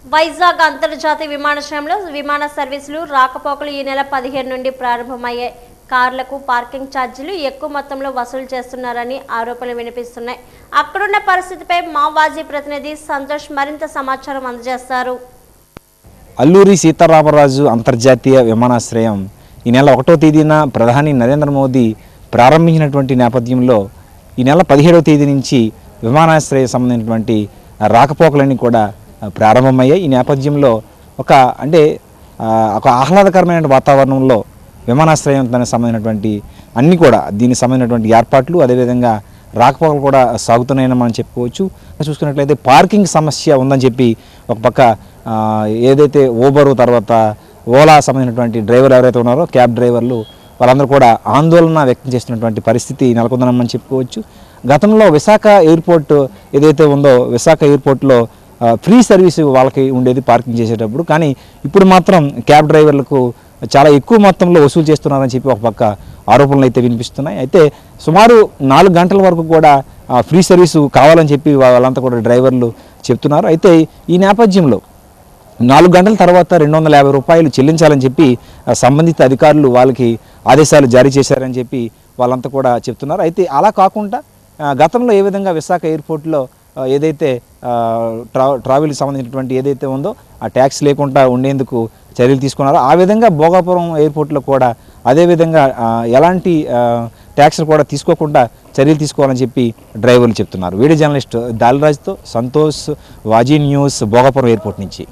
వైజాగ్ అంతర్జాతీయ విమానాశ్రయంలో విమాన సర్వీసులు రాకపోకలు ఈ నెల 17 నుండి ప్రారంభమయ్యాయి. కార్లకు పార్కింగ్ ఛార్జీలు ఎక్కువ మొత్తంలో వసూలు చేస్తున్నారని ఆరోపణలు వినిపిస్తున్నాయి. అక్కడున్న పరిస్థితిపై మా మాజీ ప్రతినిధి సంతోష్ మరింత సమాచారం అందజేస్తారు. అల్లూరి సీతారామరాజు అంతర్జాతీయ విమానాశ్రయం ఈ నెల 1వ తేదీన ప్రధాని నరేంద్ర మోదీ ప్రారంభించినటువంటి నేపథ్యంలో ఈ నెల 17వ తేదీ నుంచి విమానాశ్రయం సంబంధించినటువంటి రాకపోకలన్నీ కూడా ప్రారంభమయ్యాయి. ఈ నేపథ్యంలో ఒక ఆహ్లాదకరమైన వాతావరణంలో విమానాశ్రయం దానికి సంబంధించినటువంటి అన్నీ కూడా దీనికి సంబంధించినటువంటి ఏర్పాట్లు అదేవిధంగా రాకపోకలు కూడా సాగుతున్నాయని మనం చెప్పుకోవచ్చు. చూసుకున్నట్లయితే పార్కింగ్ సమస్య ఉందని చెప్పి ఒక పక్క ఏదైతే ఊబరు తర్వాత ఓలా సంబంధించినటువంటి డ్రైవర్లు ఎవరైతే ఉన్నారో క్యాబ్ డ్రైవర్లు వాళ్ళందరూ కూడా ఆందోళన వ్యక్తం చేస్తున్నటువంటి పరిస్థితి నెలకొందని మనం చెప్పుకోవచ్చు. గతంలో విశాఖ ఎయిర్పోర్ట్ ఏదైతే ఉందో విశాఖ ఎయిర్పోర్ట్లో ఫ్రీ సర్వీసు వాళ్ళకి ఉండేది పార్కింగ్ చేసేటప్పుడు. కానీ ఇప్పుడు మాత్రం క్యాబ్ డ్రైవర్లకు చాలా ఎక్కువ మొత్తంలో వసూలు చేస్తున్నారని చెప్పి ఒక పక్క ఆరోపణలు అయితే వినిపిస్తున్నాయి. అయితే సుమారు 4 గంటల వరకు కూడా ఫ్రీ సర్వీసు కావాలని చెప్పి వాళ్ళంతా కూడా డ్రైవర్లు చెప్తున్నారు. అయితే ఈ నేపథ్యంలో 4 గంటల తర్వాత 250 రూపాయలు చెల్లించాలని చెప్పి సంబంధిత అధికారులు వాళ్ళకి ఆదేశాలు జారీ చేశారని చెప్పి వాళ్ళంతా కూడా చెప్తున్నారు. అయితే అలా కాకుండా గతంలో ఏ విధంగా విశాఖ ఎయిర్పోర్ట్లో ఏదైతే ట్రావెల్కి సంబంధించినటువంటి ఏదైతే ఉందో ఆ ట్యాక్స్ లేకుండా ఉండేందుకు చర్యలు తీసుకున్నారో ఆ విధంగా భోగాపురం ఎయిర్పోర్ట్లో కూడా అదేవిధంగా ఎలాంటి ట్యాక్స్లు కూడా తీసుకోకుండా చర్యలు తీసుకోవాలని చెప్పి డ్రైవర్లు చెప్తున్నారు. వీడియో జర్నలిస్ట్ దాలిరాజ్తో సంతోష్, వాజీ న్యూస్, భోగాపురం ఎయిర్పోర్ట్ నుంచి.